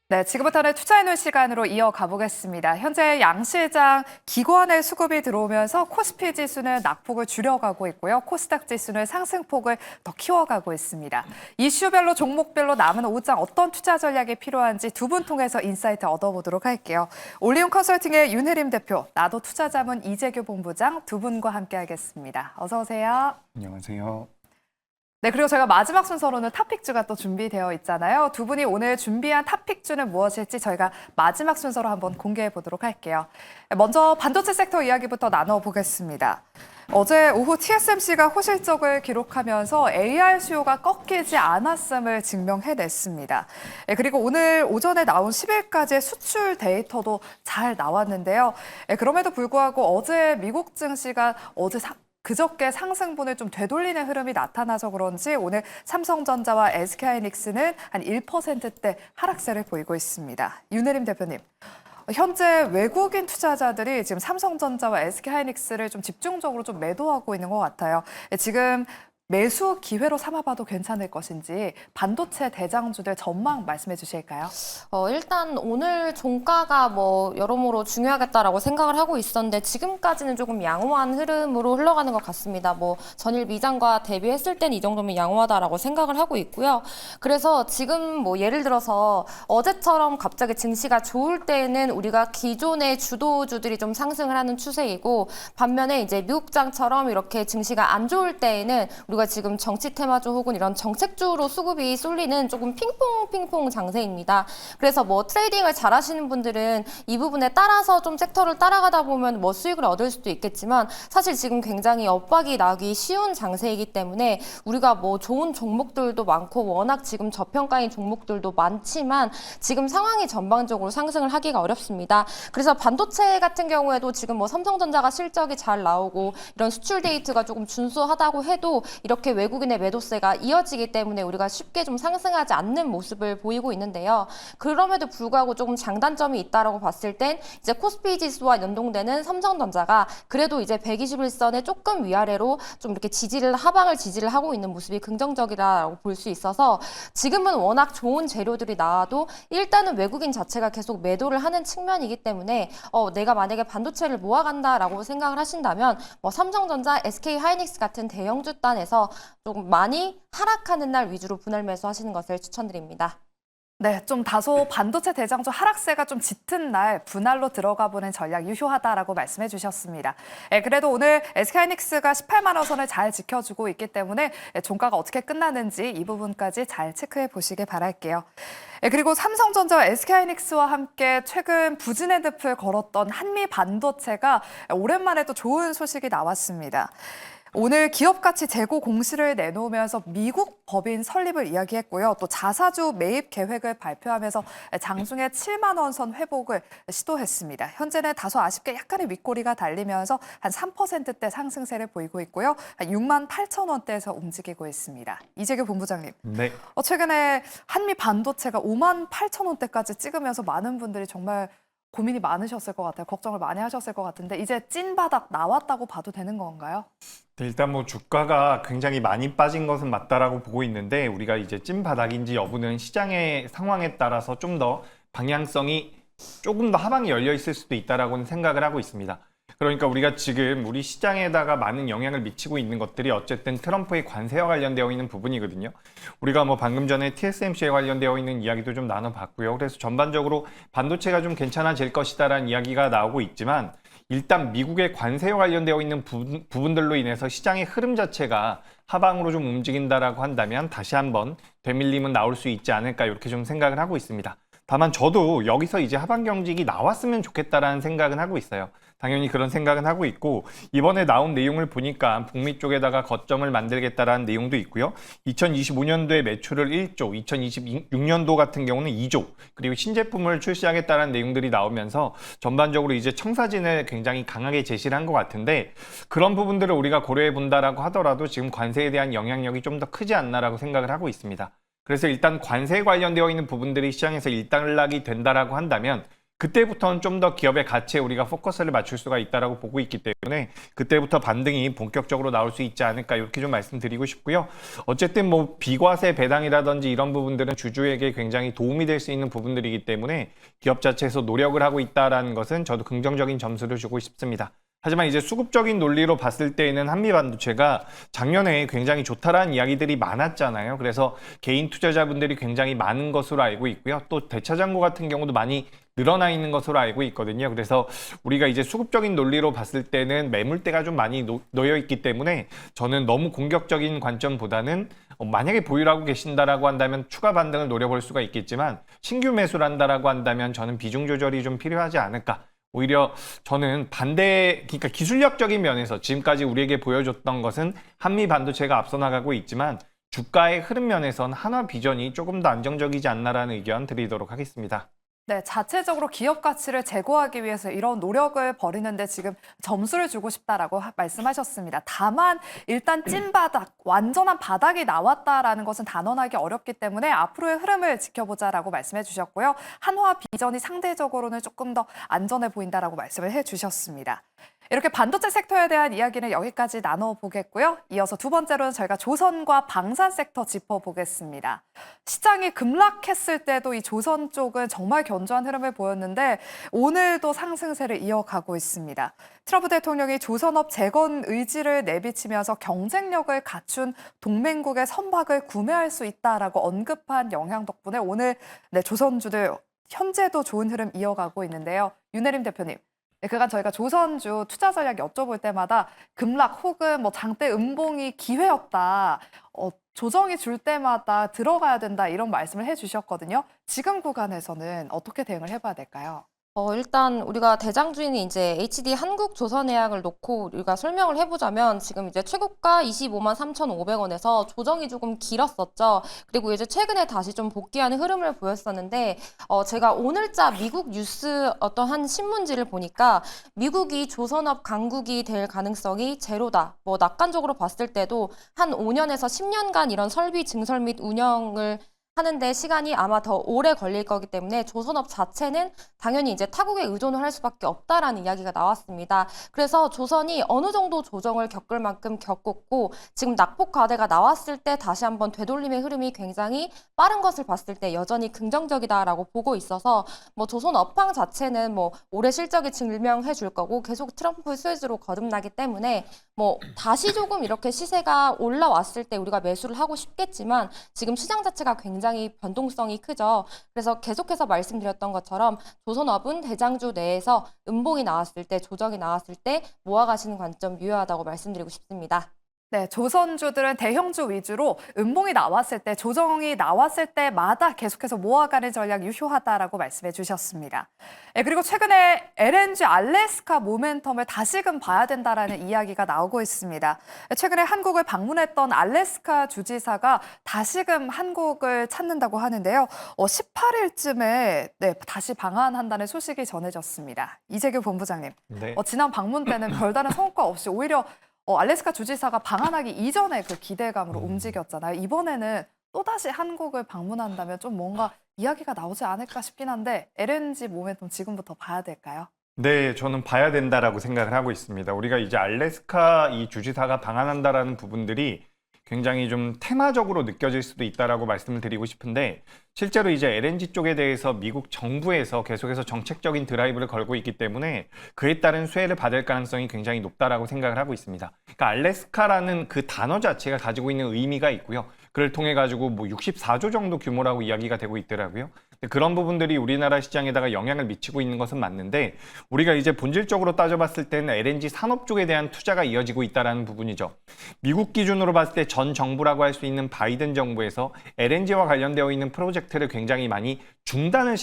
네, 지금부터는 투자해놓은 시간으로 이어가 보겠습니다. 현재 양시장 기관의 수급이 들어오면서 코스피 지수는 낙폭을 줄여가고 있고요. 코스닥 지수는 상승폭을 더 키워가고 있습니다. 이슈별로 종목별로 남은 오장 어떤 투자 전략이 필요한지 두 분 통해서 인사이트 얻어보도록 할게요. 올리온 컨설팅의 윤혜림 대표, 나도 투자자문 이재규 본부장 두 분과 함께하겠습니다. 어서 오세요. 안녕하세요. 네, 그리고 저희가 마지막 순서로는 탑픽주가 또 준비되어 있잖아요. 두 분이 오늘 준비한 탑픽주는 무엇일지 저희가 마지막 순서로 한번 공개해 보도록 할게요. 먼저 반도체 섹터 이야기부터 나눠보겠습니다. 어제 오후 TSMC가 호실적을 기록하면서 AR 수요가 꺾이지 않았음을 증명해냈습니다. 그리고 오늘 오전에 나온 10일까지의 수출 데이터도 잘 나왔는데요. 그럼에도 불구하고 어제 미국 증시가 그저께 상승분을 좀 되돌리는 흐름이 나타나서 그런지 오늘 삼성전자와 SK하이닉스는 한 1%대 하락세를 보이고 있습니다. 윤혜림 대표님, 현재 외국인 투자자들이 지금 삼성전자와 SK하이닉스를 좀 집중적으로 좀 매도하고 있는 것 같아요. 지금 매수 기회로 삼아봐도 괜찮을 것인지 반도체 대장주들 전망 말씀해 주실까요? 일단 오늘 종가가 여러모로 중요하겠다라고 생각을 하고 있었는데 지금까지는 조금 양호한 흐름으로 흘러가는 것 같습니다. 전일 미장과 대비했을 땐 이 정도면 양호하다라고 생각을 하고 있고요. 그래서 지금 예를 들어서 어제처럼 갑자기 증시가 좋을 때에는 우리가 기존의 주도주들이 좀 상승을 하는 추세이고 반면에 이제 미국장처럼 이렇게 증시가 안 좋을 때에는 우리가 지금 정치 테마주 혹은 이런 정책주로 수급이 쏠리는 조금 핑퐁 장세입니다. 그래서 트레이딩을 잘 하시는 분들은 이 부분에 따라서 좀 섹터를 따라가다 보면 수익을 얻을 수도 있겠지만 사실 지금 굉장히 엇박이 나기 쉬운 장세이기 때문에 우리가 좋은 종목들도 많고 워낙 지금 저평가인 종목들도 많지만 지금 상황이 전반적으로 상승을 하기가 어렵습니다. 그래서 반도체 같은 경우에도 지금 삼성전자가 실적이 잘 나오고 이런 수출 데이터가 조금 준수하다고 해도 이렇게 외국인의 매도세가 이어지기 때문에 우리가 쉽게 좀 상승하지 않는 모습을 보이고 있는데요. 그럼에도 불구하고 조금 장단점이 있다라고 봤을 땐 이제 코스피 지수와 연동되는 삼성전자가 그래도 이제 121선의 조금 위아래로 좀 이렇게 하방을 지지를 하고 있는 모습이 긍정적이라고 볼 수 있어서 지금은 워낙 좋은 재료들이 나와도 일단은 외국인 자체가 계속 매도를 하는 측면이기 때문에 내가 만약에 반도체를 모아간다라고 생각을 하신다면 삼성전자, SK하이닉스 같은 대형주 단에서 조금 많이 하락하는 날 위주로 분할 매수하시는 것을 추천드립니다. 네, 좀 다소 반도체 대장주 하락세가 좀 짙은 날 분할로 들어가 보는 전략 유효하다라고 말씀해 주셨습니다. 그래도 오늘 SK하이닉스가 18만 원 선을 잘 지켜주고 있기 때문에 종가가 어떻게 끝나는지 이 부분까지 잘 체크해 보시길 바랄게요. 그리고 삼성전자와 SK하이닉스와 함께 최근 부진의 늪을 걸었던 한미 반도체가 오랜만에 또 좋은 소식이 나왔습니다. 오늘 기업가치 재고 공시를 내놓으면서 미국 법인 설립을 이야기했고요. 또 자사주 매입 계획을 발표하면서 장중에 7만 원 선 회복을 시도했습니다. 현재는 다소 아쉽게 약간의 윗꼬리가 달리면서 한 3%대 상승세를 보이고 있고요. 한 6만 8천 원대에서 움직이고 있습니다. 이재규 본부장님. 네. 최근에 한미 반도체가 5만 8천 원대까지 찍으면서 많은 분들이 정말 고민이 많으셨을 것 같아요. 걱정을 많이 하셨을 것 같은데 이제 찐바닥 나왔다고 봐도 되는 건가요? 네, 일단 주가가 굉장히 많이 빠진 것은 맞다라고 보고 있는데 우리가 이제 찐바닥인지 여부는 시장의 상황에 따라서 좀 더 방향성이 조금 더 하방이 열려 있을 수도 있다라고는 생각을 하고 있습니다. 그러니까 우리가 지금 우리 시장에다가 많은 영향을 미치고 있는 것들이 어쨌든 트럼프의 관세와 관련되어 있는 부분이거든요. 우리가 방금 전에 TSMC에 관련되어 있는 이야기도 좀 나눠봤고요. 그래서 전반적으로 반도체가 좀 괜찮아질 것이다라는 이야기가 나오고 있지만 일단 미국의 관세와 관련되어 있는 부분들로 인해서 시장의 흐름 자체가 하방으로 좀 움직인다라고 한다면 다시 한번 되밀림은 나올 수 있지 않을까 이렇게 좀 생각을 하고 있습니다. 다만 저도 여기서 이제 하방 경직이 나왔으면 좋겠다라는 생각은 하고 있어요. 당연히 그런 생각은 하고 있고 이번에 나온 내용을 보니까 북미 쪽에다가 거점을 만들겠다라는 내용도 있고요. 2025년도에 매출을 1조, 2026년도 같은 경우는 2조, 그리고 신제품을 출시하겠다라는 내용들이 나오면서 전반적으로 이제 청사진을 굉장히 강하게 제시를 한 것 같은데 그런 부분들을 우리가 고려해 본다라고 하더라도 지금 관세에 대한 영향력이 좀 더 크지 않나라고 생각을 하고 있습니다. 그래서 일단 관세에 관련되어 있는 부분들이 시장에서 일단락이 된다라고 한다면 그때부터는 좀 더 기업의 가치에 우리가 포커스를 맞출 수가 있다라고 보고 있기 때문에 그때부터 반등이 본격적으로 나올 수 있지 않을까 이렇게 좀 말씀드리고 싶고요. 어쨌든 뭐 비과세 배당이라든지 이런 부분들은 주주에게 굉장히 도움이 될 수 있는 부분들이기 때문에 기업 자체에서 노력을 하고 있다라는 것은 저도 긍정적인 점수를 주고 싶습니다. 하지만 이제 수급적인 논리로 봤을 때에는 한미반도체가 작년에 굉장히 좋다라는 이야기들이 많았잖아요. 그래서 개인 투자자분들이 굉장히 많은 것으로 알고 있고요. 또 대차장고 같은 경우도 많이 늘어나 있는 것으로 알고 있거든요. 그래서 우리가 이제 수급적인 논리로 봤을 때는 매물대가 좀 많이 놓여 있기 때문에 저는 너무 공격적인 관점보다는 만약에 보유를 하고 계신다라고 한다면 추가 반등을 노려볼 수가 있겠지만 신규 매수를 한다라고 한다면 저는 비중 조절이 좀 필요하지 않을까. 오히려 저는 그러니까 기술력적인 면에서 지금까지 우리에게 보여줬던 것은 한미 반도체가 앞서 나가고 있지만 주가의 흐름 면에선 한화 비전이 조금 더 안정적이지 않나라는 의견 드리도록 하겠습니다. 네, 자체적으로 기업 가치를 제고하기 위해서 이런 노력을 벌이는데 지금 점수를 주고 싶다라고 말씀하셨습니다. 다만 일단 찐바닥, 완전한 바닥이 나왔다라는 것은 단언하기 어렵기 때문에 앞으로의 흐름을 지켜보자라고 말씀해 주셨고요. 한화 비전이 상대적으로는 조금 더 안전해 보인다라고 말씀을 해 주셨습니다. 이렇게 반도체 섹터에 대한 이야기는 여기까지 나눠보겠고요. 이어서 두 번째로는 저희가 조선과 방산 섹터 짚어보겠습니다. 시장이 급락했을 때도 이 조선 쪽은 정말 견조한 흐름을 보였는데 오늘도 상승세를 이어가고 있습니다. 트럼프 대통령이 조선업 재건 의지를 내비치면서 경쟁력을 갖춘 동맹국의 선박을 구매할 수 있다라고 언급한 영향 덕분에 오늘 조선주들 현재도 좋은 흐름 이어가고 있는데요. 윤혜림 대표님. 그간 저희가 조선주 투자 전략 여쭤볼 때마다 급락 혹은 뭐 장대 음봉이 기회였다. 조정이 줄 때마다 들어가야 된다 이런 말씀을 해주셨거든요. 지금 구간에서는 어떻게 대응을 해봐야 될까요? 일단 우리가 대장주인 이제 HD 한국조선해양을 놓고 우리가 설명을 해보자면 지금 이제 최고가 25만 3,500원에서 조정이 조금 길었었죠. 그리고 이제 최근에 다시 좀 복귀하는 흐름을 보였었는데 제가 오늘자 미국 뉴스 어떤 한 신문지를 보니까 미국이 조선업 강국이 될 가능성이 제로다. 뭐 낙관적으로 봤을 때도 한 5년에서 10년간 이런 설비 증설 및 운영을 하는데 시간이 아마 더 오래 걸릴 거기 때문에 조선업 자체는 당연히 이제 타국에 의존을 할 수밖에 없다라는 이야기가 나왔습니다. 그래서 조선이 어느 정도 조정을 겪을 만큼 겪었고 지금 낙폭 과대가 나왔을 때 다시 한번 되돌림의 흐름이 굉장히 빠른 것을 봤을 때 여전히 긍정적이다라고 보고 있어서 뭐 조선 업황 자체는 뭐 올해 실적이 증명해 줄 거고 계속 트럼프 스웨즈로 거듭나기 때문에 뭐 다시 조금 이렇게 시세가 올라왔을 때 우리가 매수를 하고 싶겠지만 지금 시장 자체가 굉장히 변동성이 크죠. 그래서 계속해서 말씀드렸던 것처럼 조선업은 대장주 내에서 음봉이 나왔을 때, 조정이 나왔을 때 모아가시는 관점 유효하다고 말씀드리고 싶습니다. 네, 조선주들은 대형주 위주로 음봉이 나왔을 때, 조정이 나왔을 때마다 계속해서 모아가는 전략 유효하다라고 말씀해 주셨습니다. 네, 그리고 최근에 LNG 알래스카 모멘텀을 다시금 봐야 된다라는 이야기가 나오고 있습니다. 최근에 한국을 방문했던 알래스카 주지사가 다시금 한국을 찾는다고 하는데요. 18일쯤에 다시 방한한다는 소식이 전해졌습니다. 이재규 본부장님, 네. 지난 방문 때는 별다른 성과 없이 오히려 알래스카 주지사가 방한하기 이전에 그 기대감으로 움직였잖아요. 이번에는 또다시 한국을 방문한다면 좀 뭔가 이야기가 나오지 않을까 싶긴 한데 LNG 모멘텀 지금부터 봐야 될까요? 네, 저는 봐야 된다라고 생각을 하고 있습니다. 우리가 이제 알래스카 이 주지사가 방한한다라는 부분들이 굉장히 좀 테마적으로 느껴질 수도 있다라고 말씀을 드리고 싶은데 실제로 이제 LNG 쪽에 대해서 미국 정부에서 계속해서 정책적인 드라이브를 걸고 있기 때문에 그에 따른 수혜를 받을 가능성이 굉장히 높다라고 생각을 하고 있습니다. 그러니까 알래스카라는 그 단어 자체가 가지고 있는 의미가 있고요. 그를 통해 가지고 뭐 64조 정도 규모라고 이야기가 되고 있더라고요. 그런 부분들이 우리나라 시장에다가 영향을 미치고 있는 것은 맞는데 우리가 이제 본질적으로 따져봤을 때는 LNG 산업 쪽에 대한 투자가 이어지고 있다는 부분이죠. 미국 기준으로 봤을 때 전 정부라고 할 수 있는 바이든 정부에서 LNG와 관련되어 있는 프로젝트를 굉장히 많이 중단을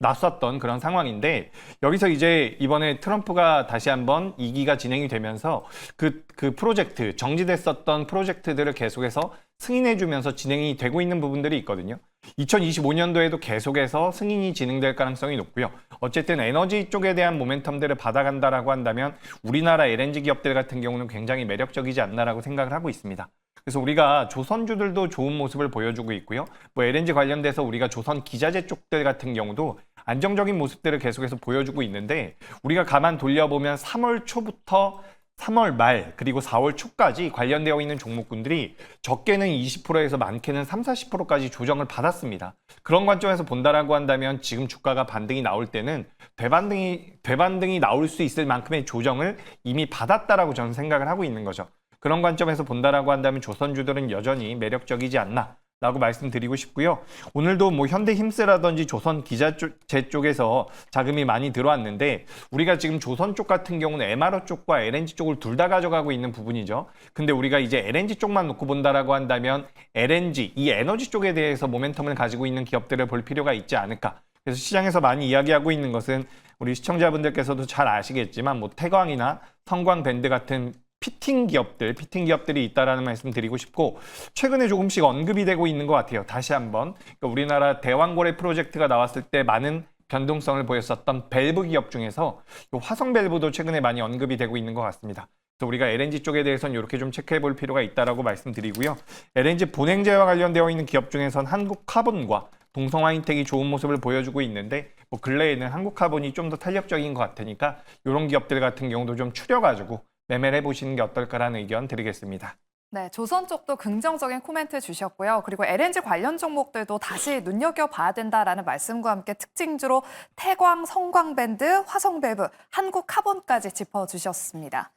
놨었던 그런 상황인데 여기서 이제 이번에 트럼프가 다시 한번 2기가 진행이 되면서 그 프로젝트, 정지됐었던 프로젝트들을 계속해서 승인해주면서 진행이 되고 있는 부분들이 있거든요. 2025년도에도 계속해서 승인이 진행될 가능성이 높고요. 어쨌든 에너지 쪽에 대한 모멘텀들을 받아간다라고 한다면 우리나라 LNG 기업들 같은 경우는 굉장히 매력적이지 않나라고 생각을 하고 있습니다. 그래서 우리가 조선주들도 좋은 모습을 보여주고 있고요. 뭐 LNG 관련돼서 우리가 조선 기자재 쪽들 같은 경우도 안정적인 모습들을 계속해서 보여주고 있는데 우리가 가만 돌려보면 3월 초부터 3월 말 그리고 4월 초까지 관련되어 있는 종목군들이 적게는 20%에서 많게는 30-40%까지 조정을 받았습니다. 그런 관점에서 본다라고 한다면 지금 주가가 반등이 나올 때는 되반등이 나올 수 있을 만큼의 조정을 이미 받았다라고 저는 생각을 하고 있는 거죠. 그런 관점에서 본다라고 한다면 조선주들은 여전히 매력적이지 않나 라고 말씀드리고 싶고요. 오늘도 뭐 현대힘스라든지 조선기자재 쪽에서 자금이 많이 들어왔는데 우리가 지금 조선 쪽 같은 경우는 MRO 쪽과 LNG 쪽을 둘 다 가져가고 있는 부분이죠. 근데 우리가 이제 LNG 쪽만 놓고 본다라고 한다면 LNG, 이 에너지 쪽에 대해서 모멘텀을 가지고 있는 기업들을 볼 필요가 있지 않을까. 그래서 시장에서 많이 이야기하고 있는 것은 우리 시청자분들께서도 잘 아시겠지만 뭐 태광이나 성광밴드 같은 피팅 기업들이 있다라는 말씀 드리고 싶고 최근에 조금씩 언급이 되고 있는 것 같아요. 다시 한번 그러니까 우리나라 대왕고래 프로젝트가 나왔을 때 많은 변동성을 보였었던 밸브 기업 중에서 화성 밸브도 최근에 많이 언급이 되고 있는 것 같습니다. 그래서 우리가 LNG 쪽에 대해서는 이렇게 좀 체크해 볼 필요가 있다라고 말씀드리고요. LNG 본행제와 관련되어 있는 기업 중에선 한국카본과 동성화인텍이 좋은 모습을 보여주고 있는데 뭐 근래에는 한국카본이 좀 더 탄력적인 것 같으니까 이런 기업들 같은 경우도 좀 추려가지고 매매를 해보시는 게 어떨까라는 의견 드리겠습니다. 네, 조선 쪽도 긍정적인 코멘트 주셨고요. 그리고 LNG 관련 종목들도 다시 눈여겨봐야 된다라는 말씀과 함께 특징주로 태광, 성광밴드, 화성밸브, 한국카본까지 짚어주셨습니다.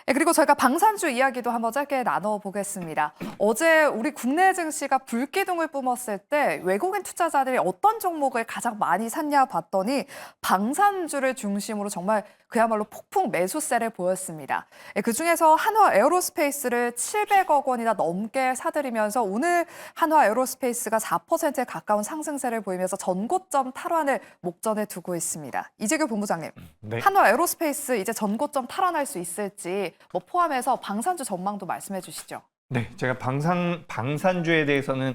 네, 그리고 저희가 방산주 이야기도 한번 짧게 나눠보겠습니다. 어제 우리 국내 증시가 불기둥을 뿜었을 때 외국인 투자자들이 어떤 종목을 가장 많이 샀냐 봤더니 방산주를 중심으로 정말 그야말로 폭풍 매수세를 보였습니다. 그중에서 한화 에어로스페이스를 700억 원이나 넘게 사들이면서 오늘 한화 에어로스페이스가 4%에 가까운 상승세를 보이면서 전고점 탈환을 목전에 두고 있습니다. 이재규 본부장님, 네. 한화 에어로스페이스 이제 전고점 탈환할 수 있을지 뭐 포함해서 방산주 전망도 말씀해 주시죠. 네, 제가 방산주에 대해서는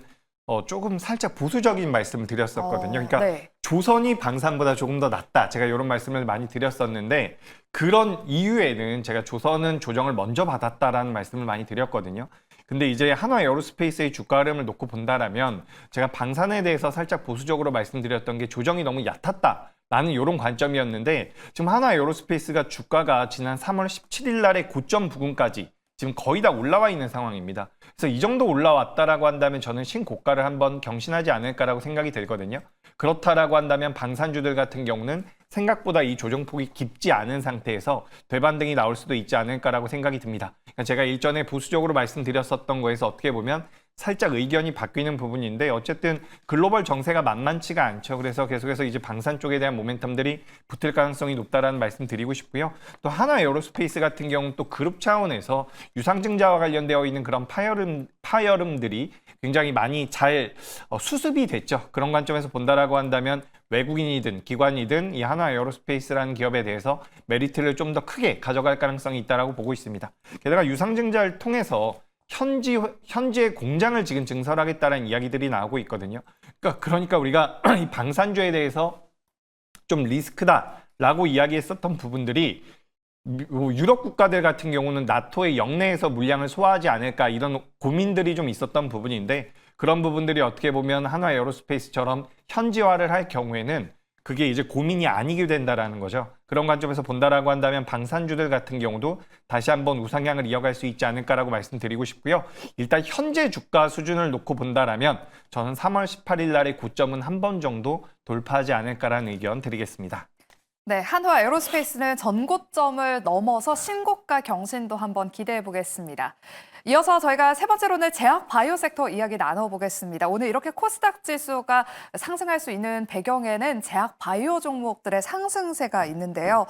조금 살짝 보수적인 말씀을 드렸었거든요. 그러니까 네. 조선이 방산보다 조금 더 낫다. 제가 이런 말씀을 많이 드렸었는데 그런 이유에는 제가 조선은 조정을 먼저 받았다라는 말씀을 많이 드렸거든요. 근데 이제 한화 에어로스페이스의 주가 흐름을 놓고 본다라면 제가 방산에 대해서 살짝 보수적으로 말씀드렸던 게 조정이 너무 얕았다라는 이런 관점이었는데 지금 한화 에어로스페이스가 주가가 지난 3월 17일 날의 고점 부근까지 지금 거의 다 올라와 있는 상황입니다. 그래서 이 정도 올라왔다라고 한다면 저는 신고가를 한번 경신하지 않을까라고 생각이 들거든요. 그렇다라고 한다면 방산주들 같은 경우는 생각보다 이 조정폭이 깊지 않은 상태에서 되반등이 나올 수도 있지 않을까라고 생각이 듭니다. 그러니까 제가 일전에 보수적으로 말씀드렸었던 거에서 어떻게 보면 살짝 의견이 바뀌는 부분인데 어쨌든 글로벌 정세가 만만치가 않죠. 그래서 계속해서 이제 방산 쪽에 대한 모멘텀들이 붙을 가능성이 높다라는 말씀 드리고 싶고요. 또 하나 에어로스페이스 같은 경우는 또 그룹 차원에서 유상증자와 관련되어 있는 그런 파열음들이 굉장히 많이 잘 수습이 됐죠. 그런 관점에서 본다라고 한다면 외국인이든 기관이든 이 하나 에어로스페이스라는 기업에 대해서 메리트를 좀 더 크게 가져갈 가능성이 있다라고 보고 있습니다. 게다가 유상증자를 통해서 현지의 공장을 지금 증설하겠다는 이야기들이 나오고 있거든요. 그러니까 우리가 이 방산주에 대해서 좀 리스크다라고 이야기했었던 부분들이 유럽 국가들 같은 경우는 나토의 영내에서 물량을 소화하지 않을까 이런 고민들이 좀 있었던 부분인데 그런 부분들이 어떻게 보면 한화 에어로스페이스처럼 현지화를 할 경우에는 그게 이제 고민이 아니게 된다라는 거죠. 그런 관점에서 본다라고 한다면 방산주들 같은 경우도 다시 한번 우상향을 이어갈 수 있지 않을까라고 말씀드리고 싶고요. 일단 현재 주가 수준을 놓고 본다라면 저는 3월 18일 날의 고점은 한 번 정도 돌파하지 않을까라는 의견 드리겠습니다. 네, 한화 에어로스페이스는 전고점을 넘어서 신고가 경신도 한번 기대해 보겠습니다. 이어서 저희가 세 번째로는 제약 바이오 섹터 이야기 나눠보겠습니다. 오늘 이렇게 코스닥 지수가 상승할 수 있는 배경에는 제약 바이오 종목들의 상승세가 있는데요.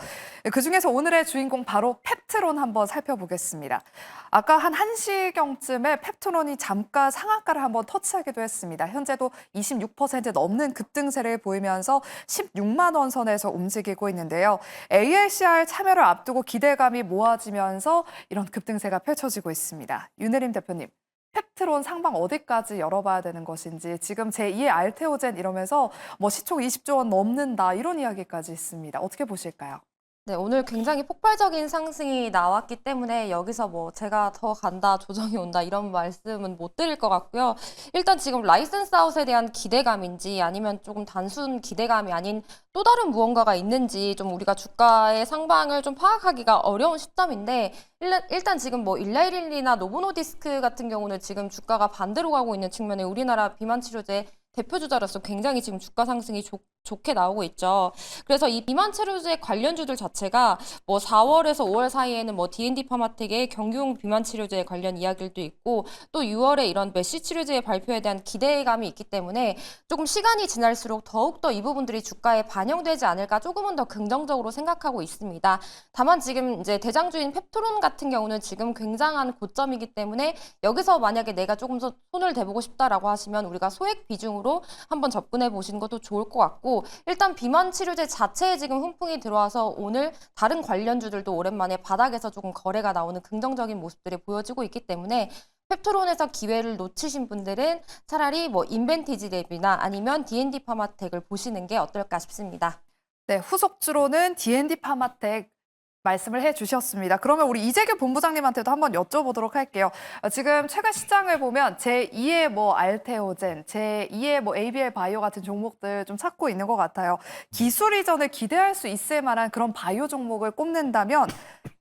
그중에서 오늘의 주인공 바로 펩트론 한번 살펴보겠습니다. 아까 한 1시경쯤에 펩트론이 잠깐 상한가를 한번 터치하기도 했습니다. 현재도 26% 넘는 급등세를 보이면서 16만 원 선에서 움직이고 있는데요. ALCR 참여를 앞두고 기대감이 모아지면서 이런 급등세가 펼쳐지고 있습니다. 윤혜림 대표님, 펩트론 상방 어디까지 열어봐야 되는 것인지 지금 제2의 알테오젠 이러면서 뭐 시총 20조 원 넘는다 이런 이야기까지 있습니다. 어떻게 보실까요? 네, 오늘 굉장히 폭발적인 상승이 나왔기 때문에 여기서 뭐 제가 더 간다, 조정이 온다 이런 말씀은 못 드릴 것 같고요. 일단 지금 라이센스 아웃에 대한 기대감인지 아니면 조금 단순 기대감이 아닌 또 다른 무언가가 있는지 좀 우리가 주가의 상방을 좀 파악하기가 어려운 시점인데 일단 지금 뭐 일라이릴리나 노보노디스크 같은 경우는 지금 주가가 반대로 가고 있는 측면에 우리나라 비만 치료제 대표 주자로서 굉장히 지금 주가 상승이 좋게 나오고 있죠. 그래서 이 비만 치료제 관련주들 자체가 뭐 4월에서 5월 사이에는 뭐 D&D 파마텍의 경구용 비만 치료제 관련 이야기도 있고 또 6월에 이런 메쉬 치료제의 발표에 대한 기대감이 있기 때문에 조금 시간이 지날수록 더욱더 이 부분들이 주가에 반영되지 않을까 조금은 더 긍정적으로 생각하고 있습니다. 다만 지금 이제 대장주인 펩토론 같은 경우는 지금 굉장한 고점이기 때문에 여기서 만약에 내가 조금 더 손을 대보고 싶다라고 하시면 우리가 소액 비중으로 한번 접근해 보시는 것도 좋을 것 같고 일단 비만 치료제 자체에 지금 훈풍이 들어와서 오늘 다른 관련주들도 오랜만에 바닥에서 조금 거래가 나오는 긍정적인 모습들이 보여지고 있기 때문에 펩토론에서 기회를 놓치신 분들은 차라리 뭐 인벤티지랩이나 아니면 D&D 파마텍을 보시는 게 어떨까 싶습니다. 네, 후속주로는 D&D 파마텍 말씀을 해주셨습니다. 그러면 우리 이재규 본부장님한테도 한번 여쭤보도록 할게요. 지금 최근 시장을 보면 제2의 뭐 알테오젠, 제2의 뭐 ABL 바이오 같은 종목들 좀 찾고 있는 것 같아요. 기술 이전을 기대할 수 있을 만한 그런 바이오 종목을 꼽는다면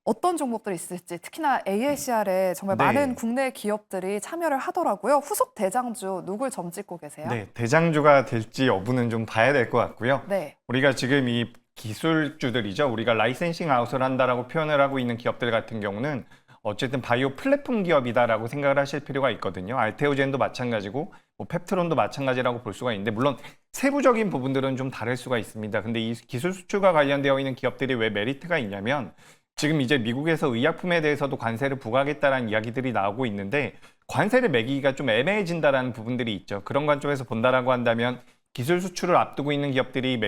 어떤 종목들이 있을지, 특히나 AACR에 정말 네. 많은 국내 기업들이 참여를 하더라고요. 후속 대장주 누굴 점찍고 계세요? 네, 대장주가 될지 여부는 좀 봐야 될 것 같고요. 네. 우리가 지금 이 기술주들이죠. 우리가 라이센싱 아웃을 한다라고 표현을 하고 있는 기업들 같은 경우는 어쨌든 바이오 플랫폼 기업이다라고 생각을 하실 필요가 있거든요. 알테오젠도 마찬가지고 뭐 펩트론도 마찬가지라고 볼 수가 있는데 물론 세부적인 부분들은 좀 다를 수가 있습니다. 근데 이 기술 수출과 관련되어 있는 기업들이 왜 메리트가 있냐면 지금 이제 미국에서 의약품에 대해서도 관세를 부과하겠다라는 이야기들이 나오고 있는데 관세를 매기기가 좀 애매해진다라는 부분들이 있죠. 그런 관점에서 본다라고 한다면 기술 수출을 앞두고 있는 기업들이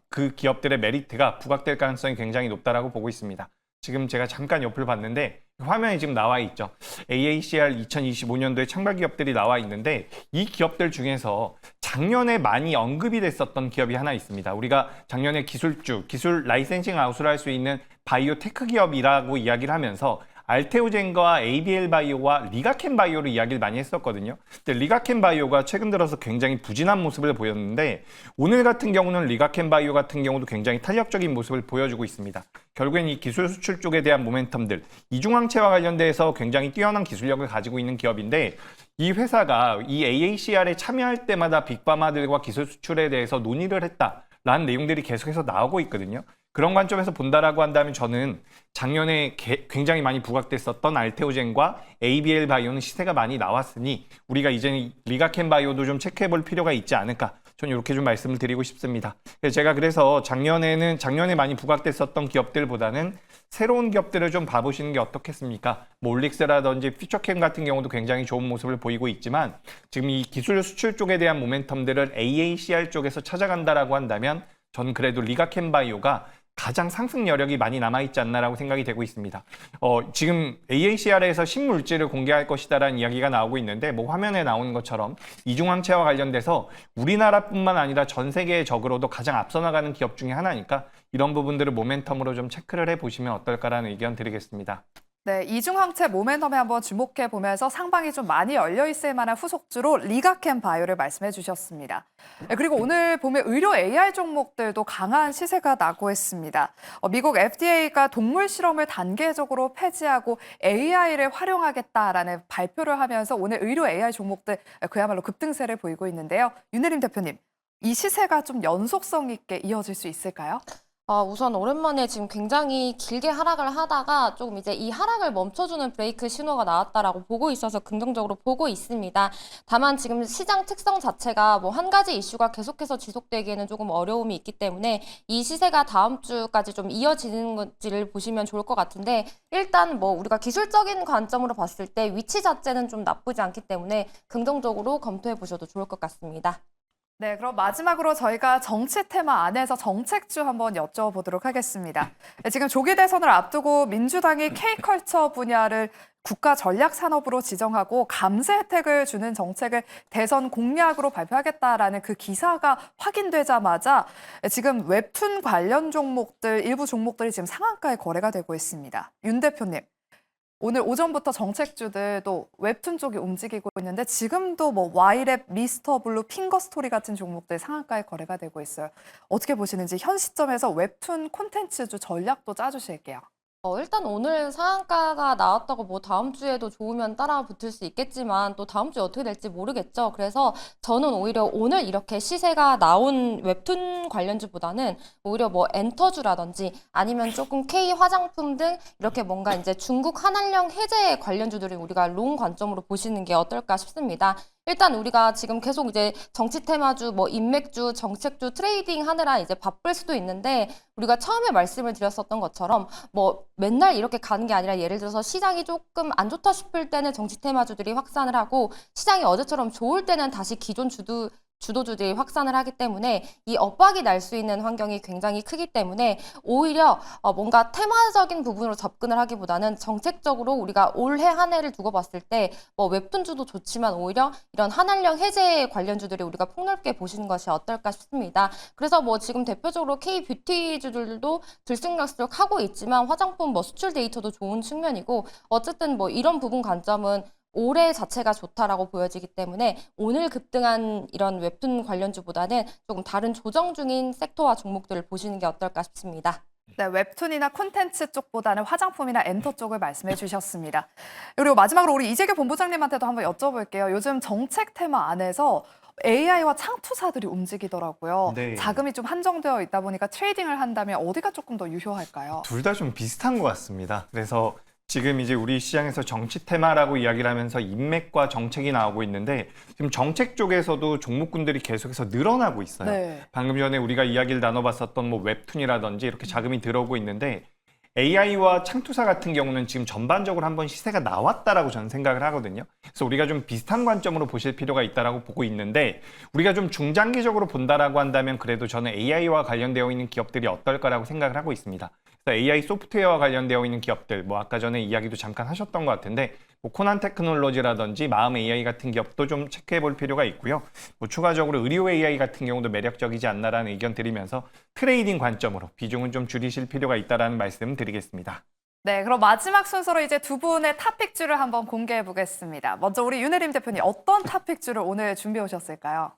그 기업들의 메리트가 부각될 가능성이 굉장히 높다라고 보고 있습니다. 지금 제가 잠깐 옆을 봤는데 화면에 지금 나와 있죠. AACR 2025년도에 창발 기업들이 나와 있는데 이 기업들 중에서 작년에 많이 언급이 됐었던 기업이 하나 있습니다. 우리가 작년에 기술 라이센싱 아웃을 할 수 있는 바이오 테크 기업이라고 이야기를 하면서 알테오젠과 ABL 바이오와 리가켄 바이오를 이야기를 많이 했었거든요. 근데 리가켄 바이오가 최근 들어서 굉장히 부진한 모습을 보였는데 오늘 같은 경우는 리가켄 바이오 같은 경우도 굉장히 탄력적인 모습을 보여주고 있습니다. 결국엔 이 기술 수출 쪽에 대한 모멘텀들, 이중항체와 관련돼서 굉장히 뛰어난 기술력을 가지고 있는 기업인데 이 회사가 이 AACR에 참여할 때마다 빅파마들과 기술 수출에 대해서 논의를 했다라는 내용들이 계속해서 나오고 있거든요. 그런 관점에서 본다라고 한다면 저는 작년에 굉장히 많이 부각됐었던 알테오젠과 ABL 바이오는 시세가 많이 나왔으니 우리가 이제는 리가켄 바이오도 좀 체크해 볼 필요가 있지 않을까. 저는 이렇게 좀 말씀을 드리고 싶습니다. 제가 그래서 작년에 많이 부각됐었던 기업들보다는 새로운 기업들을 좀 봐보시는 게 어떻겠습니까? 뭐 올릭스라든지 퓨처캠 같은 경우도 굉장히 좋은 모습을 보이고 있지만 지금 이 기술 수출 쪽에 대한 모멘텀들을 AACR 쪽에서 찾아간다라고 한다면 저는 그래도 리가켄 바이오가 가장 상승 여력이 많이 남아있지 않나라고 생각이 되고 있습니다. 지금 AACR에서 신물질을 공개할 것이다라는 이야기가 나오고 있는데 뭐 화면에 나오는 것처럼 이중항체와 관련돼서 우리나라뿐만 아니라 전 세계적으로도 가장 앞서 나가는 기업 중에 하나니까 이런 부분들을 모멘텀으로 좀 체크를 해보시면 어떨까라는 의견 드리겠습니다. 네, 이중항체 모멘텀에 한번 주목해 보면서 상방이 좀 많이 열려 있을 만한 후속주로 리가켄 바이오를 말씀해 주셨습니다. 네, 그리고 오늘 보면 의료 AR 종목들도 강한 시세가 나고 있습니다. 미국 FDA가 동물 실험을 단계적으로 폐지하고 AI를 활용하겠다라는 발표를 하면서 오늘 의료 AI 종목들 그야말로 급등세를 보이고 있는데요. 윤혜림 대표님, 이 시세가 좀 연속성 있게 이어질 수 있을까요? 우선 오랜만에 지금 굉장히 길게 하락을 하다가 조금 이제 이 하락을 멈춰주는 브레이크 신호가 나왔다라고 보고 있어서 긍정적으로 보고 있습니다. 다만 지금 시장 특성 자체가 뭐 한 가지 이슈가 계속해서 지속되기에는 조금 어려움이 있기 때문에 이 시세가 다음 주까지 좀 이어지는 건지를 보시면 좋을 것 같은데 일단 뭐 우리가 기술적인 관점으로 봤을 때 위치 자체는 좀 나쁘지 않기 때문에 긍정적으로 검토해 보셔도 좋을 것 같습니다. 네, 그럼 마지막으로 저희가 정치 테마 안에서 정책주 한번 여쭤보도록 하겠습니다. 네, 지금 조기 대선을 앞두고 민주당이 K컬처 분야를 국가 전략 산업으로 지정하고 감세 혜택을 주는 정책을 대선 공약으로 발표하겠다라는 그 기사가 확인되자마자 지금 웹툰 관련 종목들, 일부 종목들이 지금 상한가에 거래가 되고 있습니다. 윤 대표님, 오늘 오전부터 정책주들 또 웹툰 쪽이 움직이고 있는데 지금도 뭐 와이랩, 미스터블루, 핑거스토리 같은 종목들 상한가에 거래가 되고 있어요. 어떻게 보시는지 현 시점에서 웹툰 콘텐츠주 전략도 짜주실게요. 일단 오늘 상한가가 나왔다고 뭐 다음 주에도 좋으면 따라 붙을 수 있겠지만 또 다음 주에 어떻게 될지 모르겠죠. 그래서 저는 오히려 오늘 이렇게 시세가 나온 웹툰 관련주보다는 오히려 뭐 엔터주라든지 아니면 조금 K 화장품 등 이렇게 뭔가 이제 중국 한한령 해제 관련주들을 우리가 롱 관점으로 보시는 게 어떨까 싶습니다. 일단 우리가 지금 계속 이제 정치 테마주, 뭐 인맥주, 정책주 트레이딩 하느라 이제 바쁠 수도 있는데 우리가 처음에 말씀을 드렸었던 것처럼 뭐 맨날 이렇게 가는 게 아니라 예를 들어서 시장이 조금 안 좋다 싶을 때는 정치 테마주들이 확산을 하고 시장이 어제처럼 좋을 때는 다시 기존 주도주들이 확산을 하기 때문에 이 엇박이 날 수 있는 환경이 굉장히 크기 때문에 오히려 뭔가 테마적인 부분으로 접근을 하기보다는 정책적으로 우리가 올해 한 해를 두고 봤을 때 뭐 웹툰주도 좋지만 오히려 이런 한한령 해제 관련주들이 우리가 폭넓게 보시는 것이 어떨까 싶습니다. 그래서 뭐 지금 대표적으로 K-뷰티주들도 들쑥날쑥 하고 있지만 화장품 뭐 수출 데이터도 좋은 측면이고 어쨌든 뭐 이런 부분 관점은 올해 자체가 좋다라고 보여지기 때문에 오늘 급등한 이런 웹툰 관련주보다는 조금 다른 조정 중인 섹터와 종목들을 보시는 게 어떨까 싶습니다. 네, 웹툰이나 콘텐츠 쪽보다는 화장품이나 엔터 쪽을 말씀해 주셨습니다. 그리고 마지막으로 우리 이재규 본부장님한테도 한번 여쭤볼게요. 요즘 정책 테마 안에서 AI와 창투사들이 움직이더라고요. 네. 자금이 좀 한정되어 있다 보니까 트레이딩을 한다면 어디가 조금 더 유효할까요? 둘 다 좀 비슷한 것 같습니다. 그래서 지금 이제 우리 시장에서 정치 테마라고 이야기를 하면서 인맥과 정책이 나오고 있는데 지금 정책 쪽에서도 종목군들이 계속해서 늘어나고 있어요. 네. 방금 전에 우리가 이야기를 나눠봤었던 뭐 웹툰이라든지 이렇게 자금이 들어오고 있는데 AI와 창투사 같은 경우는 지금 전반적으로 한번 시세가 나왔다라고 저는 생각을 하거든요. 그래서 우리가 좀 비슷한 관점으로 보실 필요가 있다라고 보고 있는데 우리가 좀 중장기적으로 본다라고 한다면 그래도 저는 AI와 관련되어 있는 기업들이 어떨까라고 생각을 하고 있습니다. 그래서 AI 소프트웨어와 관련되어 있는 기업들, 뭐 아까 전에 이야기도 잠깐 하셨던 것 같은데 뭐 코난 테크놀로지라든지 마음 AI 같은 기업도 좀 체크해 볼 필요가 있고요. 뭐 추가적으로 의료 AI 같은 경우도 매력적이지 않나라는 의견 드리면서 트레이딩 관점으로 비중은 좀 줄이실 필요가 있다라는 말씀 드리겠습니다. 네, 그럼 마지막 순서로 이제 두 분의 탑픽주를 한번 공개해 보겠습니다. 먼저 우리 윤혜림 대표님 어떤 탑픽주를 오늘 준비해 오셨을까요?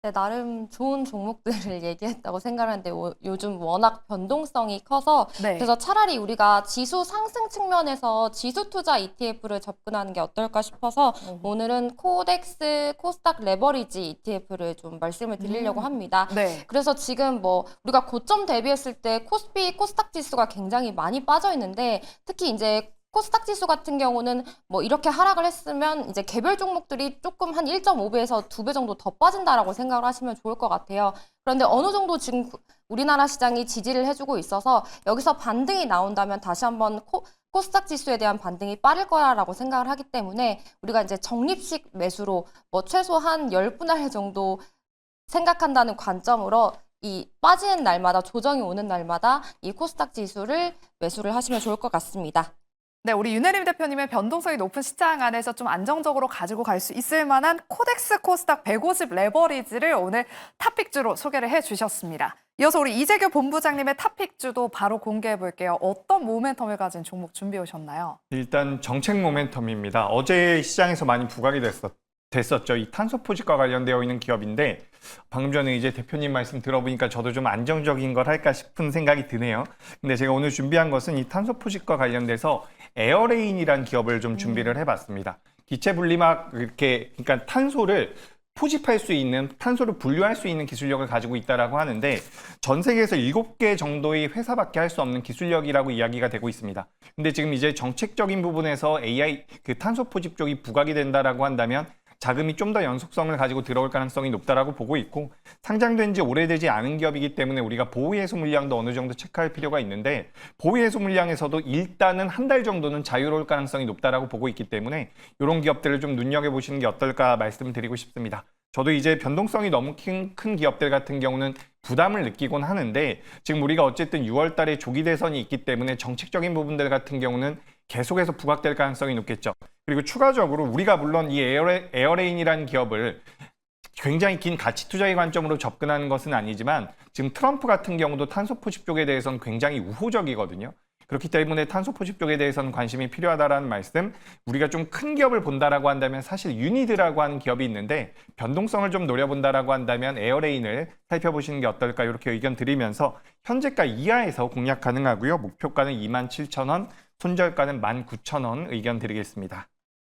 네, 나름 좋은 종목들을 얘기했다고 생각하는데 요즘 워낙 변동성이 커서 네. 그래서 차라리 우리가 지수 상승 측면에서 지수 투자 ETF를 접근하는 게 어떨까 싶어서 오늘은 코덱스 코스닥 레버리지 ETF를 좀 말씀을 드리려고 합니다. 네. 그래서 지금 뭐 우리가 고점 대비했을 때 코스피 코스닥 지수가 굉장히 많이 빠져 있는데 특히 이제 코스닥 지수 같은 경우는 뭐 이렇게 하락을 했으면 이제 개별 종목들이 조금 한 1.5배에서 2배 정도 더 빠진다라고 생각을 하시면 좋을 것 같아요. 그런데 어느 정도 지금 우리나라 시장이 지지를 해주고 있어서 여기서 반등이 나온다면 다시 한번 코스닥 지수에 대한 반등이 빠를 거야라고 생각을 하기 때문에 우리가 이제 적립식 매수로 뭐 최소 한 10분할 정도 생각한다는 관점으로 이 빠지는 날마다 조정이 오는 날마다 이 코스닥 지수를 매수를 하시면 좋을 것 같습니다. 네, 우리 윤혜림 대표님의 변동성이 높은 시장 안에서 좀 안정적으로 가지고 갈 수 있을 만한 코덱스 코스닥 150 레버리지를 오늘 탑픽주로 소개를 해주셨습니다. 이어서 우리 이재규 본부장님의 탑픽주도 바로 공개해 볼게요. 어떤 모멘텀을 가진 종목 준비해 오셨나요? 일단 정책 모멘텀입니다. 어제 시장에서 많이 부각이 됐었죠. 이 탄소 포집과 관련되어 있는 기업인데 방금 전에 이제 대표님 말씀 들어보니까 저도 좀 안정적인 걸 할까 싶은 생각이 드네요. 근데 제가 오늘 준비한 것은 이 탄소 포집과 관련돼서 에어레인이라는 기업을 좀 준비를 해봤습니다. 기체 분리막 이렇게 그러니까 탄소를 포집할 수 있는, 탄소를 분류할 수 있는 기술력을 가지고 있다라고 하는데 전 세계에서 7개 정도의 회사밖에 할 수 없는 기술력이라고 이야기가 되고 있습니다. 근데 지금 이제 정책적인 부분에서 AI 그 탄소 포집 쪽이 부각이 된다라고 한다면 자금이 좀 더 연속성을 가지고 들어올 가능성이 높다라고 보고 있고 상장된 지 오래되지 않은 기업이기 때문에 우리가 보유해소 물량도 어느 정도 체크할 필요가 있는데 보유해소 물량에서도 일단은 한 달 정도는 자유로울 가능성이 높다라고 보고 있기 때문에 이런 기업들을 좀 눈여겨보시는 게 어떨까 말씀드리고 싶습니다. 저도 이제 변동성이 너무 큰 기업들 같은 경우는 부담을 느끼곤 하는데 지금 우리가 어쨌든 6월 달에 조기 대선이 있기 때문에 정책적인 부분들 같은 경우는 계속해서 부각될 가능성이 높겠죠. 그리고 추가적으로 우리가 물론 이 에어레인이라는 기업을 굉장히 긴 가치 투자의 관점으로 접근하는 것은 아니지만 지금 트럼프 같은 경우도 탄소 포집 쪽에 대해서는 굉장히 우호적이거든요. 그렇기 때문에 탄소 포집 쪽에 대해서는 관심이 필요하다라는 말씀, 우리가 좀 큰 기업을 본다라고 한다면 사실 유니드라고 하는 기업이 있는데 변동성을 좀 노려본다라고 한다면 에어레인을 살펴보시는 게 어떨까 이렇게 의견 드리면서 현재가 이하에서 공략 가능하고요. 목표가는 27,000원, 손절가는 19,000원 의견 드리겠습니다.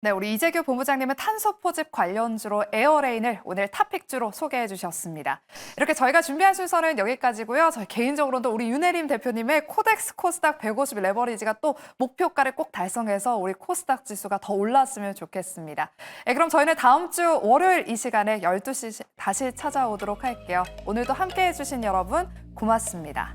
네, 우리 이재규 본부장님은 탄소 포집 관련주로 에어레인을 오늘 탑픽주로 소개해 주셨습니다. 이렇게 저희가 준비한 순서는 여기까지고요. 저희 개인적으로도 우리 윤혜림 대표님의 코덱스 코스닥 150 레버리지가 또 목표가를 꼭 달성해서 우리 코스닥 지수가 더 올랐으면 좋겠습니다. 네, 그럼 저희는 다음 주 월요일 이 시간에 12시 다시 찾아오도록 할게요. 오늘도 함께해 주신 여러분 고맙습니다.